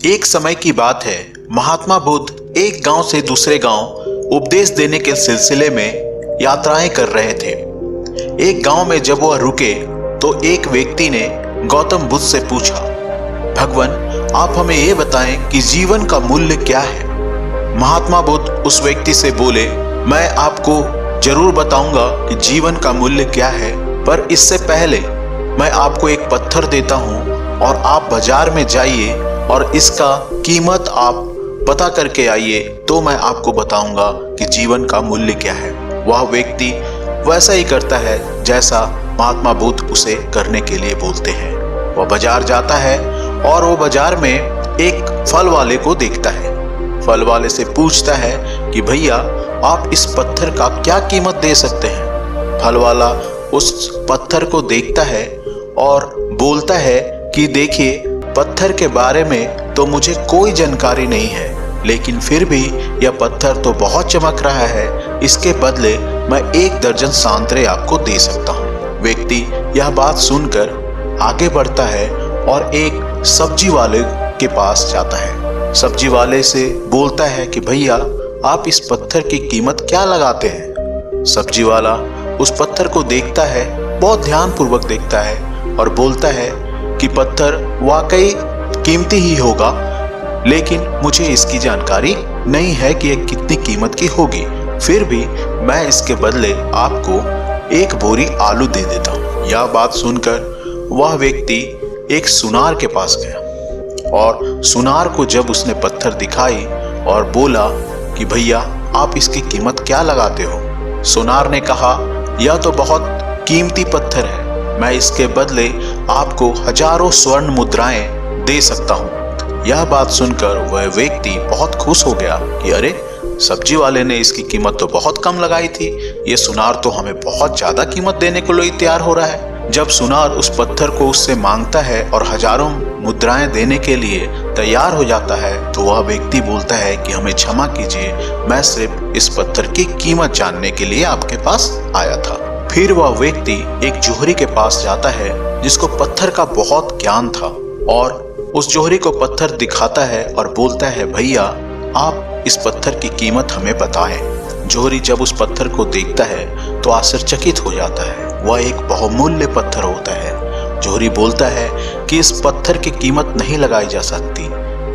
एक समय की बात है, महात्मा बुद्ध एक गांव से दूसरे गांव उपदेश देने के सिलसिले में यात्राएं कर रहे थे। एक गांव में जब वह रुके तो एक व्यक्ति ने गौतम बुद्ध से पूछा, भगवान आप हमें ये बताएं कि जीवन का मूल्य क्या है। महात्मा बुद्ध उस व्यक्ति से बोले, मैं आपको जरूर बताऊंगा कि जीवन का मूल्य क्या है, पर इससे पहले मैं आपको एक पत्थर देता हूं और आप बाजार में जाइए और इसका कीमत आप पता करके आइए, तो मैं आपको बताऊंगा कि जीवन का मूल्य क्या है। वह व्यक्ति वैसा ही करता है जैसा महात्मा बुद्ध उसे करने के लिए बोलते हैं। वह बाजार जाता है और वो बाजार में एक फल वाले को देखता है। फल वाले से पूछता है कि भैया आप इस पत्थर का क्या कीमत दे सकते हैं। फल वाला उस पत्थर को देखता है और बोलता है कि देखिए, पत्थर के बारे में तो मुझे कोई जानकारी नहीं है, लेकिन फिर भी यह पत्थर तो बहुत चमक रहा है, इसके बदले मैं 1 दर्जन सांतरे आपको दे सकता हूँ। व्यक्ति यह बात सुनकर आगे बढ़ता है और एक सब्जी वाले के पास जाता है। सब्जी वाले से बोलता है कि भैया आप इस पत्थर की कीमत क्या लगाते हैं। सब्जी वाला उस पत्थर को देखता है, बहुत ध्यानपूर्वक देखता है और बोलता है कि पत्थर वाकई कीमती ही होगा, लेकिन मुझे इसकी जानकारी नहीं है कि यह कितनी कीमत की होगी। फिर भी मैं इसके बदले आपको 1 बोरी आलू दे देता हूँ। यह बात सुनकर वह व्यक्ति एक सुनार के पास गया और सुनार को जब उसने पत्थर दिखाई और बोला कि भैया आप इसकी कीमत क्या लगाते हो। सुनार ने कहा, यह तो बहुत कीमती पत्थर है, मैं इसके बदले आपको हजारों स्वर्ण मुद्राएं दे सकता हूँ। यह बात सुनकर वह व्यक्ति बहुत खुश हो गया कि अरे, सब्जी वाले ने इसकी कीमत तो बहुत कम लगाई थी, ये सुनार तो हमें बहुत ज्यादा कीमत देने को लिए तैयार हो रहा है। जब सुनार उस पत्थर को उससे मांगता है और हजारों मुद्राएं देने के लिए तैयार हो जाता है, तो वह व्यक्ति बोलता है कि हमें क्षमा कीजिए, मैं सिर्फ इस पत्थर की कीमत जानने के लिए आपके पास आया था। फिर वह व्यक्ति एक जोहरी के पास जाता है जिसको पत्थर का बहुत ज्ञान था और उस जोहरी को पत्थर दिखाता है और बोलता है, भैया आप इस पत्थर की कीमत हमें बताएं। जोहरी जब उस पत्थर को देखता है तो आश्चर्यचकित हो जाता है। वह एक बहुमूल्य पत्थर होता है। जोहरी बोलता है कि इस पत्थर की कीमत नहीं लगाई जा सकती,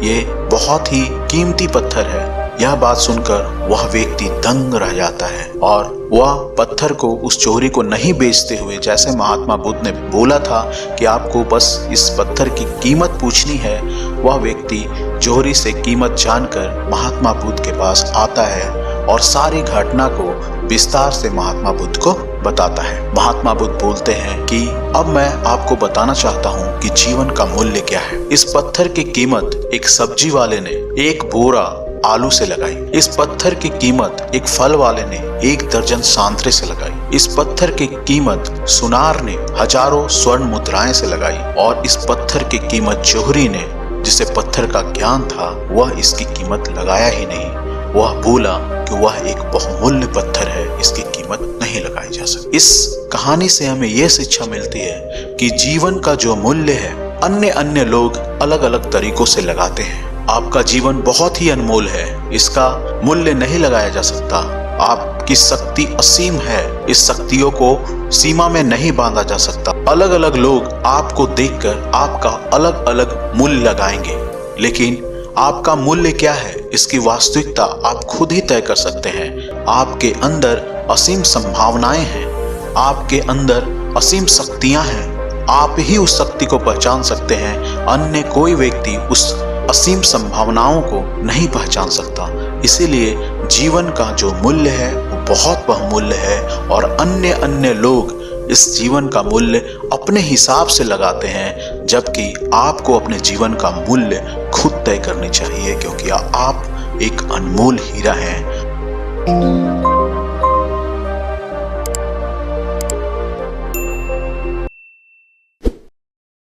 ये बहुत ही कीमती पत्थर है। यह बात सुनकर वह व्यक्ति दंग रह जाता है और वह पत्थर को उस जोहरी को नहीं बेचते हुए, जैसे महात्मा बुद्ध ने बोला था कि आपको बस इस पत्थर की कीमत पूछनी है, वह व्यक्ति जोहरी से कीमत जानकर महात्मा बुद्ध के पास आता है और सारी घटना को विस्तार से महात्मा बुद्ध को बताता है। महात्मा बुद्ध बोलते हैं कि अब मैं आपको बताना चाहता हूँ कि जीवन का मूल्य क्या है। इस पत्थर की कीमत एक सब्जी वाले ने 1 बोरा आलू से लगाई। इस पत्थर की कीमत एक फल वाले ने 1 दर्जन सांतरे से लगाई। इस पत्थर की कीमत सुनार ने हजारों स्वर्ण मुद्राएं से लगाई और इस पत्थर की कीमत जोहरी ने, जिसे पत्थर का ज्ञान था, वह इसकी कीमत लगाया ही नहीं। वह बोला कि वह एक बहुमूल्य पत्थर है, इसकी कीमत नहीं लगाई जा सकती। इस कहानी से हमें यह शिक्षा मिलती है कि जीवन का जो मूल्य है, अन्य लोग अलग अलग तरीकों से लगाते हैं। आपका जीवन बहुत ही अनमोल है, इसका मूल्य नहीं लगाया जा सकता। आपकी शक्ति असीम है, इस शक्तियों को सीमा में नहीं बांधा जा सकता। अलग अलग लोग आपको देखकर आपका अलग अलग मूल्य लगाएंगे, लेकिन आपका मूल्य क्या है, इसकी वास्तविकता आप खुद ही तय कर सकते हैं। आपके अंदर असीम संभावनाएं हैं, आपके अंदर असीम शक्तियां हैं। आप ही उस शक्ति को पहचान सकते हैं, अन्य कोई व्यक्ति उस असीम संभावनाओं को नहीं पहचान सकता। इसीलिए जीवन का जो मूल्य है वो बहुत बहुमूल्य है और अन्य लोग इस जीवन का मूल्य अपने हिसाब से लगाते हैं, जबकि आपको अपने जीवन का मूल्य खुद तय करनी चाहिए, क्योंकि आप एक अनमोल हीरा हैं।